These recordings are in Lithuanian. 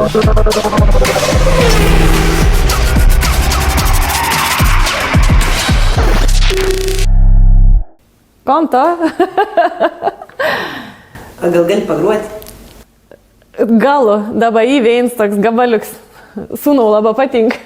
Konto? Gal gali pagruoti? Galu, dabar įveins toks gabaliuks. Sūnau labai patinka.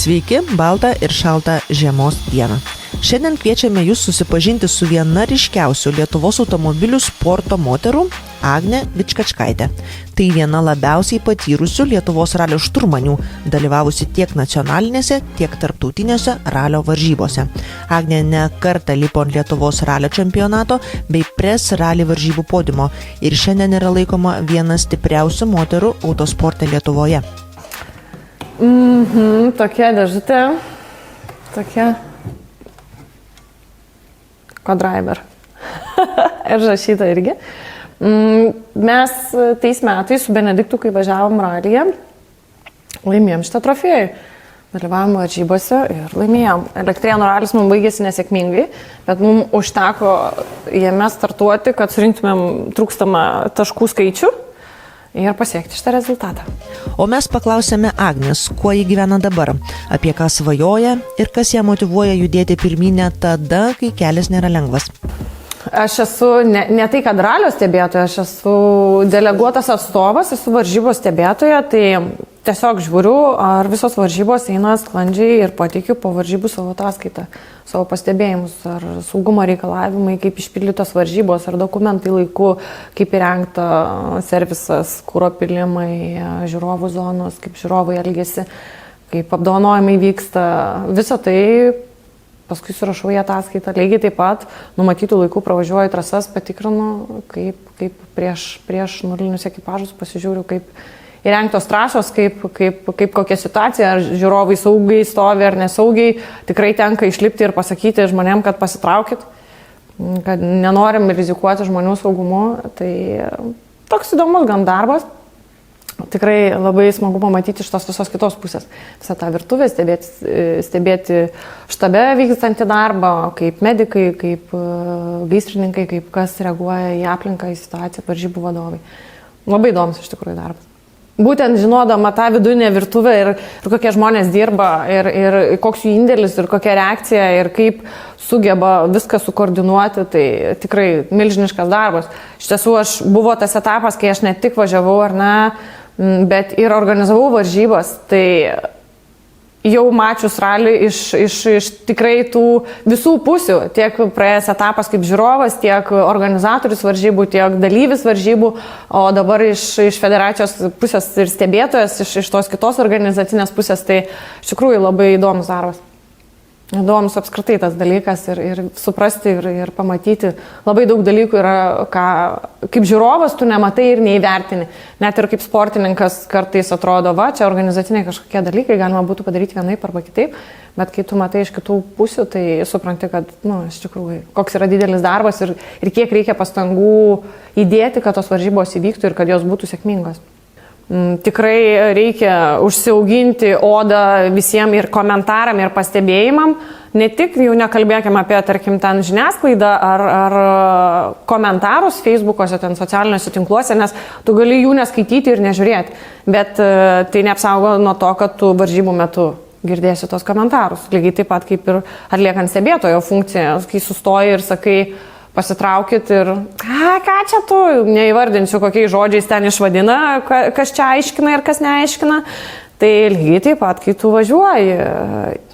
Sveiki, baltą ir šaltą žiemos dieną. Šiandien kviečiame jūs susipažinti su viena ryškiausių Lietuvos automobilių sporto moterų – Agnė Vičkačkaitė. Tai viena labiausiai patyrusių Lietuvos ralio šturmanių, dalyvavusi tiek nacionalinėse, tiek tarptautinėse ralio varžybose. Agnė ne kartą lipo ant Lietuvos ralio čempionato bei pres ralį varžybų podiumo ir šiandien yra laikoma viena stipriausių moterų autosporte Lietuvoje. Tokia dėžutė. Tokia. Kodriver. Ir rašyta irgi. Mes tais metais su Benediktu, kai važiavom ralyje, laimėjom šitą trofėjų. Dalyvavom varžybose ir laimėjom. Elektrėnų ralis mums baigėsi nesėkmingai, bet mums užteko jame startuoti, kad surinktumėm trūkstamą taškų skaičių ir pasiekti šitą rezultatą. O mes paklausėme Agnės, kuo ji gyvena dabar, apie ką svajoja ir kas ją motyvuoja judėti pirmynę tada, kai kelias nėra lengvas. Aš esu ne tai, kad ralio stebėtoja, aš esu deleguotas atstovas, esu varžybos stebėtoja, tai tiesiog žiūriu, ar visos varžybos eina sklandžiai ir pateikiu po varžybų savo ataskaitą, savo pastebėjimus, ar saugumo reikalavimai, kaip išpildytos varžybos, ar dokumentai laiku, kaip įrengta servisas, kuro pilimai, žiūrovų zonos, kaip žiūrovai elgiasi, kaip apdovanojimai vyksta, visą tai paskui surašau į ataskaitą. Lygiai taip pat numatytų laikų pravažiuoju trasas, patikrinu, kaip prieš nulinius ekipažus pasižiūriu, kaip įrengtos trasos, kaip kokia situacija, ar žiūrovai saugiai stovi ar nesaugiai. Tikrai tenka išlipti ir pasakyti žmonėm, kad pasitraukit, kad nenorim rizikuoti žmonių saugumu. Tai toks įdomus gan darbas. Tikrai labai smagu pamatyti iš tos visos kitos pusės. Visą tą virtuvę, stebėti štabe vykstantį darbą, kaip medikai, kaip gaisrininkai, kaip kas reaguoja į aplinką, į situaciją, varžybų vadovai. Labai įdomus iš tikrųjų darbas. Būtent žinodama tą vidinę virtuvę ir kokie žmonės dirba, ir koks jų indėlis, ir kokia reakcija, ir kaip sugeba viską sukoordinuoti, tai tikrai milžiniškas darbas. Iš tiesų, buvo tas etapas, kai aš ne tik važiavau, ar ne, bet ir organizavau varžybas, tai jau mačius ralį iš tikrai tų visų pusių, tiek praėjęs etapas kaip žiūrovas, tiek organizatorius varžybų, tiek dalyvis varžybų, o dabar iš federacijos pusės ir stebėtojas, iš tos kitos organizacinės pusės, tai iš tikrųjų labai įdomus darbas. Įdomus apskritai tas dalykas ir suprasti ir pamatyti. Labai daug dalykų yra, kaip žiūrovas tu nematai ir neįvertini. Net ir kaip sportininkas kartais atrodo, čia organizaciniai kažkokie dalykai, galima būtų padaryti vienaip arba kitaip, bet kai tu matai iš kitų pusių, tai supranti, kad, iš tikrųjų, koks yra didelis darbas ir kiek reikia pastangų įdėti, kad tos varžybos įvyktų ir kad jos būtų sėkmingos. Tikrai reikia užsiauginti odą visiems ir komentaram, ir pastebėjimam. Ne tik, jau nekalbėkime apie, tarkim, ten žiniasklaidą ar komentarus Facebook'ose, ten socialiniuose tinkluose, nes tu gali jų neskaityti ir nežiūrėti. Bet tai neapsaugo nuo to, kad tu varžybų metu girdėsi tos komentarus. Lygiai taip pat kaip ir atliekant stebėtojo funkciją, kai sustoji ir sakai, pasitraukit ir ką čia tu, neįvardinsiu, kokiais žodžiais ten išvadina, kas čia aiškina ir kas neaiškina. Tai lygiai taip pat, kai tu važiuoji,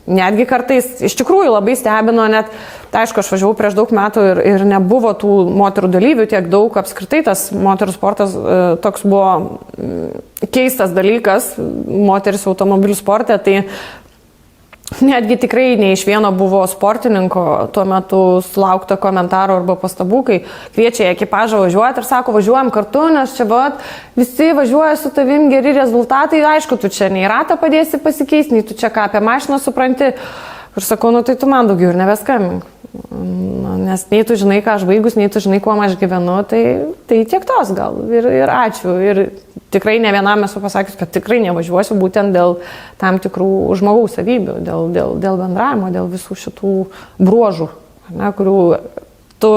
netgi kartais iš tikrųjų labai stebino, net, tai aišku, aš važiavau prieš daug metų ir nebuvo tų moterų dalyvių tiek daug, apskritai tas moterų sportas toks buvo keistas dalykas, moteris automobilių sporte, tai netgi tikrai ne iš vieno buvo sportininko tuo metu sulaukta komentarų arba pastabų, kai kviečia į ekipažą važiuoti ir sako, važiuojam kartu, nes čia visi važiuoja su tavim, geri rezultatai, aišku, tu čia nei ratą padėsi pasikeisti, nei tu čia ką apie mašiną supranti. Ir sakau, tai tu man daugiau ir nebeskambink. Nes nei tu žinai, ką aš baigus, nei tu žinai, kuo aš gyvenu, tai tiek tos gal. Ir ačiū. Ir tikrai ne vienam esu pasakius, kad tikrai nevažiuosiu būtent dėl tam tikrų žmogaus savybių, dėl bendravimo, dėl visų šitų bruožų, ne, kurių tu,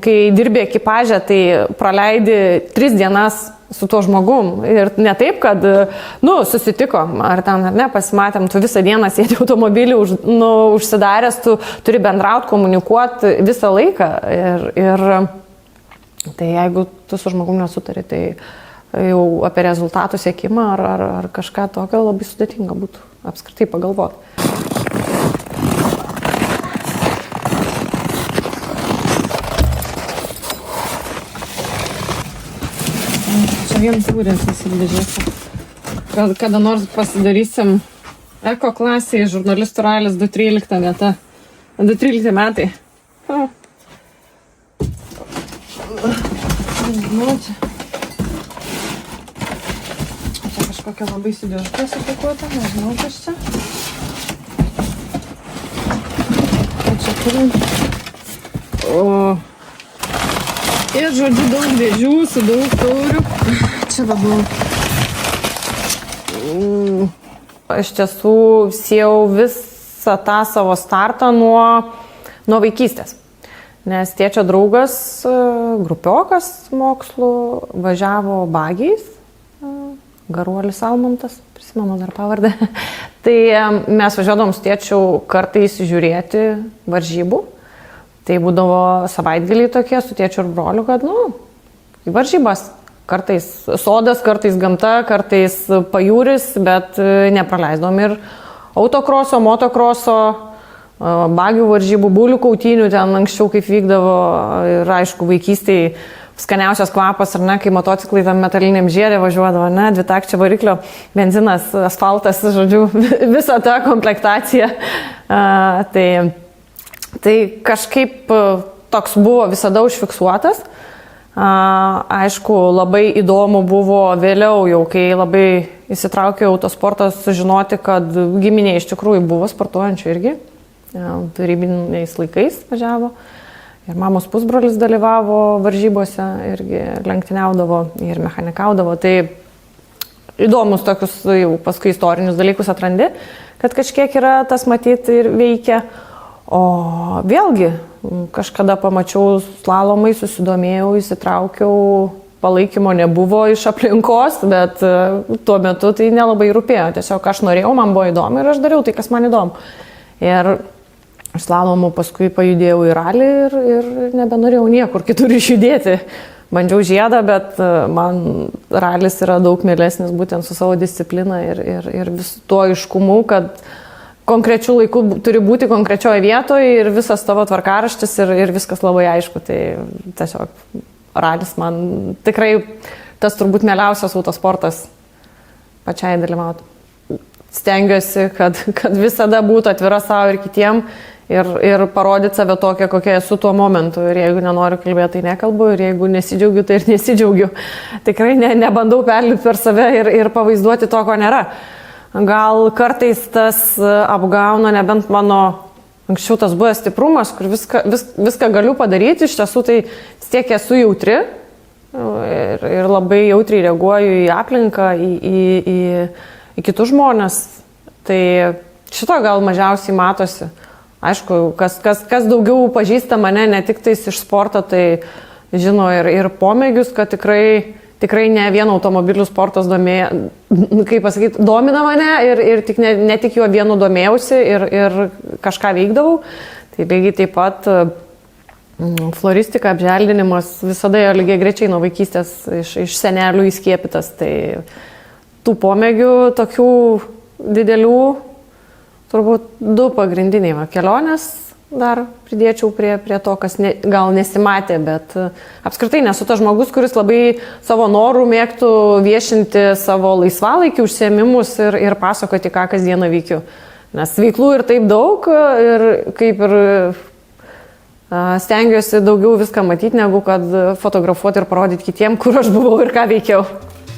kai dirbi ekipažę, tai praleidi 3 dienas su tuo žmogum. Ir ne taip, kad, susitikom, ar ten, ar ne, pasimatėm, tu visą dieną sėdi automobilį užsidaręs, tu turi bendrauti, komunikuoti visą laiką. Ir tai jeigu tu su žmogum nesutari, tai jau apie rezultatų siekimą ar kažką tokio labai sudėtinga būtų apskritai pagalvoti. Vien būrės įsidėžėsi. Gal kada nors pasidarysim eko klasėje žurnalistų ralis 2013 vieta. 2013 metai. Čia kažkokia labai sudėžutė supakuota, nežinau kas čia. Čia turim. Ir žodžiu daug dėžių su daug taurių. Čia labiau. Iš tiesų siejau visą tą savo startą nuo vaikystės. Nes tėčio draugas, grupiokas mokslų, važiavo bagiais. Garuolis Almantas, prisimenu dar pavardę. Tai mes važiuodavom su tėčiu kartais žiūrėti varžybų. Tai būdavo savaitgaliai tokie su tėčiu ir broliu, kad, į varžybas. Kartais sodas, kartais gamta, kartais pajūris, bet nepraleisdom ir autokroso, motokroso, bagių varžybų, bulių kautynių ten anksčiau kaip vykdavo. Ir aišku, vaikystėje skaniausias kvapas, ar ne, kai motociklai tam metaliniam žiedė važiuodavo, ne, 2-takčio variklio, benzinas, asfaltas, žodžiu, visa ta komplektacija. Tai kažkaip toks buvo visada užfiksuotas. Aišku, labai įdomu buvo vėliau, jau kai labai įsitraukiau autosportą, sužinoti, kad giminė iš tikrųjų buvo sportuojančių irgi. Tarybiniais laikais važiavo. Ir mamos pusbrolis dalyvavo varžybose, irgi lenktyniaudavo ir mechanikaudavo. Tai įdomus tokius jau paskui istorinius dalykus atrandi, kad kažkiek yra tas matyti ir veikia. O vėlgi, kažkada pamačiau slalomai, susidomėjau, įsitraukiau, palaikymo nebuvo iš aplinkos, bet tuo metu tai nelabai rūpėjo. Tiesiog aš norėjau, man buvo įdomu ir aš dariau tai, kas man įdomu. Ir slalomu paskui pajudėjau į ralį ir nebenorėjau niekur kitur išjudėti. Bandžiau žiedą, bet man ralis yra daug mielesnis būtent su savo disciplina ir vis tuo aiškumu, kad konkrečių laikų turi būti konkrečioje vietoje ir visas tavo tvarkaraštis ir viskas labai aišku. Tai tiesiog ralis man tikrai tas turbūt mieliausias autosportas pačiai dalyvauti. Stengiuosi, kad visada būtų atvira savo ir kitiem ir parodyti save tokią, kokia esu tuo momentu. Ir jeigu nenoriu kalbėti, tai nekalbu. Ir jeigu nesidžiaugiu, tai ir nesidžiaugiu. Tikrai nebandau perlipti per save ir pavaizduoti to, ko nėra. Gal kartais tas apgauna, nebent mano anksčiau tas buvo stiprumas, kur viską galiu padaryti, iš tiesų tai vis tiek esu jautri ir labai jautriai reaguoju į aplinką, į kitus žmonės. Tai šito gal mažiausiai matosi. Aišku, kas daugiau pažįsta mane, ne tik tais iš sporto, tai žino ir pomėgius, kad tikrai ne vien automobilių sportas domina mane ir ne tik juo vienu domėjausi ir kažką veikdavau. Tai lygiai taip pat floristika, apželdinimas visada jo lygiai grečiai nuo vaikystės iš senelių įskiepytas. Tai tų pomėgių tokių didelių turbūt 2 pagrindiniai. Kelionės dar pridėčiau prie to, kas gal nesimatė, bet apskritai nesu tas žmogus, kuris labai savo norų mėgtų viešinti savo laisvalaikį užsiėmimus ir pasakoti, ką kasdieną veikiu. Nes veiklų ir taip daug ir kaip ir stengiuosi daugiau viską matyti, negu kad fotografuoti ir parodyti kitiem, kur aš buvau ir ką veikiau.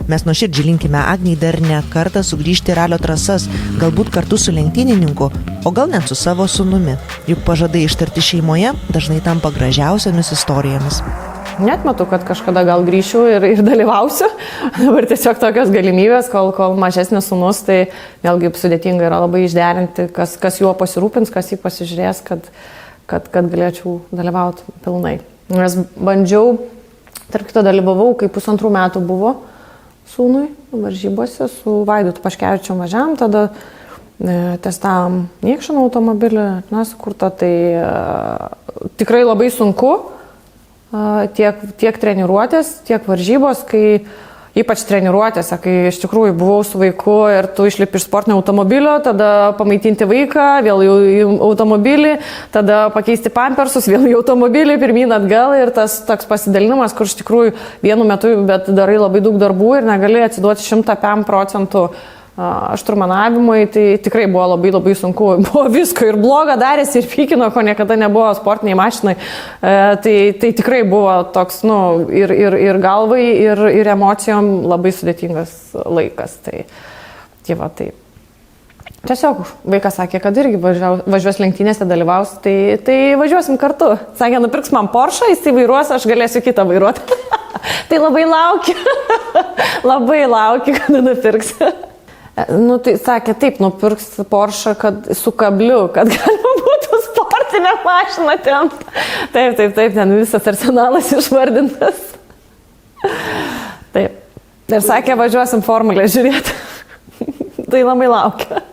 Mes nuoširdžiai linkime Agnei dar ne kartą sugrįžti ralio trasas, galbūt kartu su lenktynininku, o gal net su savo sūnumi. Juk pažadai ištarti šeimoje dažnai tampa gražiausiamis istorijomis. netmetu, kad kažkada gal grįšiu ir dalyvausiu. Dabar tiesiog tokios galimybės, kol mažesnis sūnus, tai vėlgi sudėtinga yra labai išderinti, kas juo pasirūpins, kas jį pasižiūrės, kad galėčiau dalyvauti pilnai. Nes bandžiau, tarp kito dalyvavau, kai 1,5 metų buvo sūnui varžybose su Vaidotu Paškevičiu važiavam, tada testavom niekšino automobilį, sukurtą, tai tikrai labai sunku, tiek treniruotės, tiek varžybos, kai ypač treniruotėse, kai iš tikrųjų buvau su vaiku ir tu išlipi iš sportinio automobilio, tada pamaitinti vaiką, vėl į automobilį, tada pakeisti pampersus, vėl į automobilį, pirmyn atgal ir tas toks pasidalinimas, kur iš tikrųjų vienu metu bet darai labai daug darbų ir negali atsiduoti 100% šturmanavimui, tai tikrai buvo labai sunku, buvo visko ir bloga darėsi ir pykino, ko niekada nebuvo sportiniai mašinai, tai tikrai buvo toks, ir galvai, ir emocijom labai sudėtingas laikas, tai va, tai tiesiog vaikas sakė, kad irgi važiuos lenktynėse dalyvaus, tai važiuosim kartu, sakė, nupirks man Porsche, jis tai vairuos, aš galėsiu kitą vairuoti, tai labai laukiu, kada nupirks. Tai sakė, taip, nupirks Porsche su kabliu, kad galima būtų sportinę mašiną ten. Taip, ten visas arsenalas išvardintas. Taip. Ir sakė, važiuosim formulę žiūrėti. Tai labai laukia.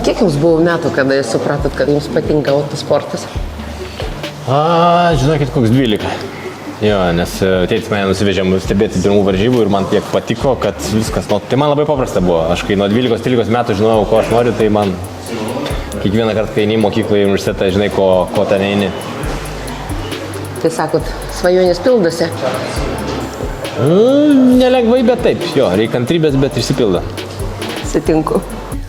Kiek jums buvo metų, kada supratot, kad jums patinka autosportas? Žinokit, koks 12. Jo, nes tėtis mane nusivežėm stebėti pirmų varžybų ir man tiek patiko, kad viskas, tai man labai paprasta buvo. Aš kai nuo 12-13 metų žinojau, ko aš noriu, tai man kiekvieną kartą, kai eini į mokyklą, į universitetą, žinai, ko ten eini. Tai sakot, svajonės pildosi? Nelengvai, bet taip, jo, reikia kantrybės, bet išsipildo. Sutinku.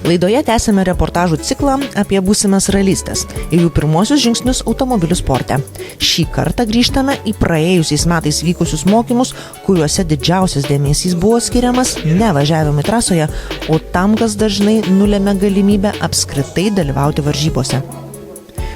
Laidoje tęsime reportažų ciklą apie būsimas ralystes ir jų pirmosius žingsnius automobilių sporte. Šį kartą grįžtame į praėjusiais metais vykusius mokymus, kuriuose didžiausias dėmesys buvo skiriamas ne važiavimui trasoje, o tam, kas dažnai nulėmė galimybę apskritai dalyvauti varžybose.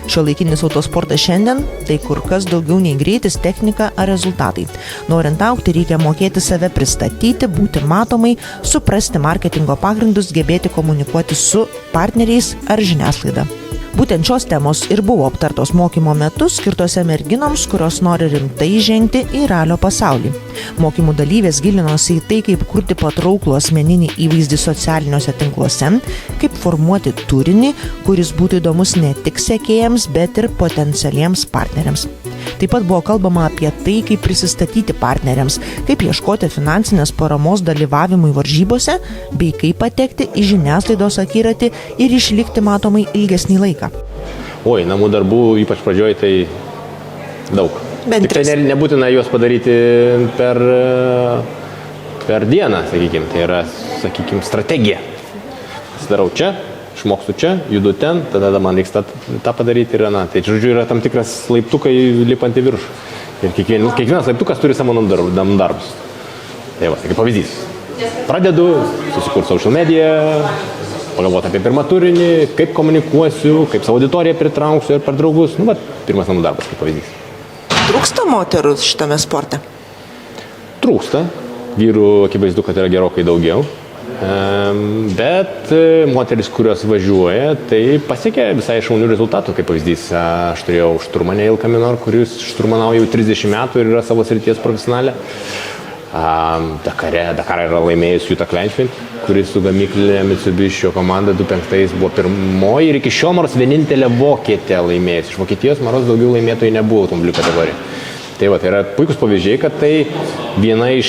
Šiuolaikinis autosportas šiandien – tai kur kas daugiau nei greitis, technika ar rezultatai. Norint augti, reikia mokėti save pristatyti, būti matomai, suprasti marketingo pagrindus, gebėti komunikuoti su partneriais ar žiniasklaida. Būtent šios temos ir buvo aptartos mokymo metu skirtose merginoms, kurios nori rimtai žengti į ralio pasaulį. Mokymų dalyvės gilinosi į tai, kaip kurti patrauklų asmeninį įvaizdį socialiniuose tinkluose, kaip formuoti turinį, kuris būtų įdomus ne tik sekėjams, bet ir potencialiems partneriams. Taip pat buvo kalbama apie tai, kaip prisistatyti partneriams, kaip ieškoti finansinės paramos dalyvavimui varžybose, bei kaip patekti į žiniasklaidos akiratį ir išlikti matomai ilgesnį laiką. Oi, namų darbų, ypač pradžioj, tai daug. Bent Tik tai nebūtina juos padaryti per dieną, sakykime. Tai yra, sakykime, strategija. Pasidarau čia, išmokstu čia, judu ten, tada man reiks tą padaryti ir tai, žodžiu, yra tam tikras laiptukai lipant į viršų. Ir kiekvienas laiptukas turi savo namų darbus. Tai va, kaip pavyzdys. Pradedu, susikurti social mediją, pagalvoti apie pirmą turinį, kaip komunikuosiu, kaip savo auditoriją pritrauksiu ir per draugus. Pirmas namų darbas, kaip pavyzdys. Trūksta moterų šitame sporte? Trūksta. Vyrų akivaizdu, kad yra gerokai daugiau. Bet moteris, kurios važiuoja, tai pasiekia visai šaunių rezultatų, kaip pavyzdys. Aš turėjau šturmanę Ilką Minor, kuris šturmanauja jau 30 metų ir yra savo srities profesionalė. Dakarą yra laimėjus Jutta Kleinfeld, kuris su gamyklinė Mitsubishi komanda 2005 buvo pirmoji ir iki šiol nors vienintelė vokietė laimėjus. Iš Vokietijos maros daugiau laimėtojų nebuvo automobilių kategorijoje. Tai va, tai yra puikus pavyzdžiai, kad tai viena iš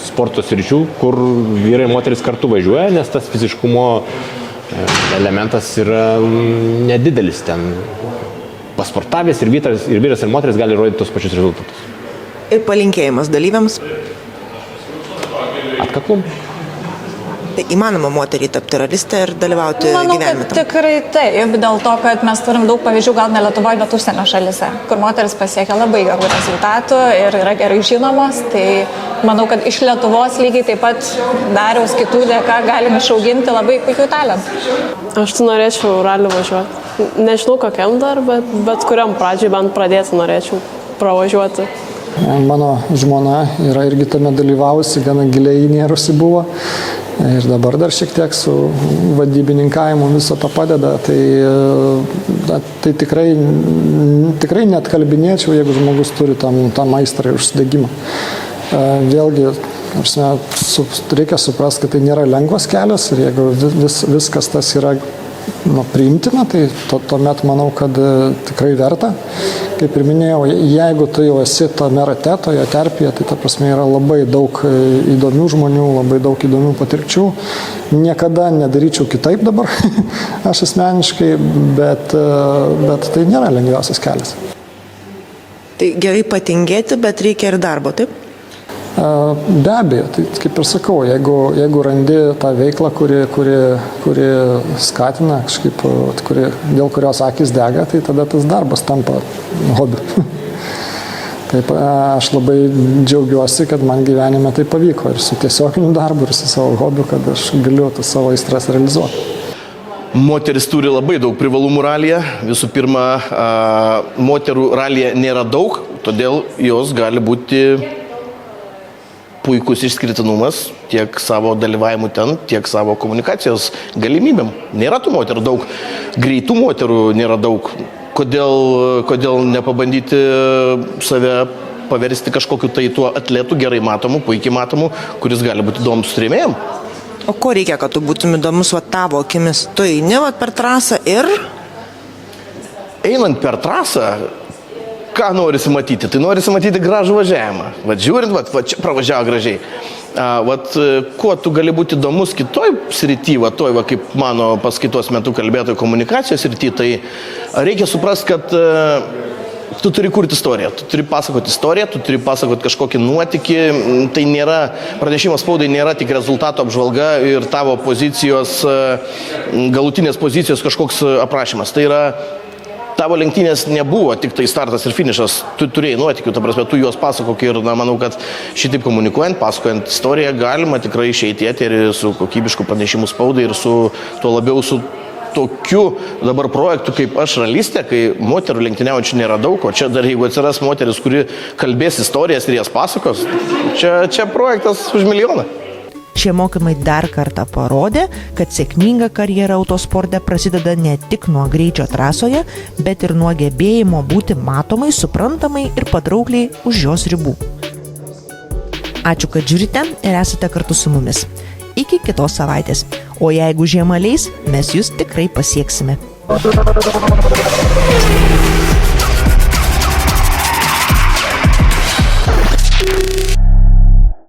sporto sričių, kur vyrai ir moteris kartu važiuoja, nes tas fiziškumo elementas yra nedidelis ten. Pasportavęs ir vyras ir moteris gali rodyti tos pačius rezultatus. Ir palinkėjimas dalyviams? Atkaklum. Tai įmanoma moteriai tapti raliste ir dalyvauti Manau, gyvenime. kad tikrai taip, dėl to, kad mes turim daug pavyzdžių, gal ne Lietuvoje, bet užsienio šalise, kur moteris pasiekia labai gerų rezultatų ir yra gerai žinomos. Tai manau, kad iš Lietuvos lygiai taip pat Dariaus kitų dėka galim išauginti labai puikių talentų. Aš tai norėčiau ralį važiuoti. Nežinau kokiam dar, bet kuriam pradžiai bent pradėti norėčiau pravažiuoti. Mano žmona yra irgi tame dalyvavusi, gana giliai įnėrusi buvo. Ir dabar dar šiek tiek su vadybininkavimu viso to padeda. Tai tikrai net kalbinėčiau, jeigu žmogus turi tą maistrą ir užsidegimą. Vėlgi, reikia suprasti, kad tai nėra lengvas kelias ir jeigu viskas tas yra priimtina, tai tuomet manau, kad tikrai verta. Kaip ir minėjau, jeigu tu jau esi tame rate, toje terpėje, tai ta prasme yra labai daug įdomių žmonių, labai daug įdomių patirčių. Niekada nedaryčiau kitaip dabar, aš asmeniškai, bet tai nėra lengviausias kelias. Tai gerai patingėti, bet reikia ir darbo, taip? Be abejo, tai kaip ir sakau, jeigu randi tą veiklą, kuri skatina kažkaip, dėl kurios akis dega, tai tada tas darbas tampa hobiu. Taip, aš labai džiaugiuosi, kad man gyvenime tai pavyko ir su tiesioginiu darbu, ir su savo hobiu, kad aš galiu tas savo aistras realizuoti. Moteris turi labai daug privalumų ralyje. Visų pirma, moterų ralyje nėra daug, todėl jos gali būti puikus išskirtinumas tiek savo dalyvavimu ten, tiek savo komunikacijos galimybėm. Nėra tų moterų daug, greitų moterų nėra daug. Kodėl nepabandyti save paversti kažkokiu tai tuo atletu gerai matomu, puikiai matomu, kuris gali būti įdomus rėmėjam? O ko reikia, kad tu būtum įdomus tavo akimis? Tu eini per trasą ir... Einant per trasą, ką norisi matyti? Tai norisi matyti gražų važiavimą. Žiūrint, čia pravažiavo gražiai. Kuo tu gali būti įdomus kitoj srity, kaip mano paskaitos metu kalbėtojų komunikacijos srity, tai reikia suprasti, kad tu turi kurti istoriją, tu turi pasakoti kažkokį nuotykį. Tai nėra, pranešimas spaudai nėra tik rezultato apžvalga ir tavo pozicijos, galutinės pozicijos kažkoks aprašymas. Tai yra tavo lenktynės nebuvo tik tai startas ir finišas, tu turėjai nuotykių, ta prasme, tu juos pasakok ir manau, kad šitaip komunikuojant, pasakojant istoriją, galima tikrai išeiti į eterį su kokybišku pranešimu spaudai ir su tuo labiau su tokiu dabar projektu kaip aš ralistė, kai moterų lenktyniaujančių nėra daug, o čia dar jeigu atsiras moteris, kuri kalbės istorijas ir jas pasakos, čia projektas už milijoną. Šie mokymai dar kartą parodė, kad sėkminga karjera autosporte prasideda ne tik nuo greičio trasoje, bet ir nuo gebėjimo būti matomai, suprantamai ir patraukliai už jos ribų. Ačiū, kad žiūrite ir esate kartu su mumis. Iki kitos savaitės. O jeigu žiema leis, mes jūs tikrai pasieksime.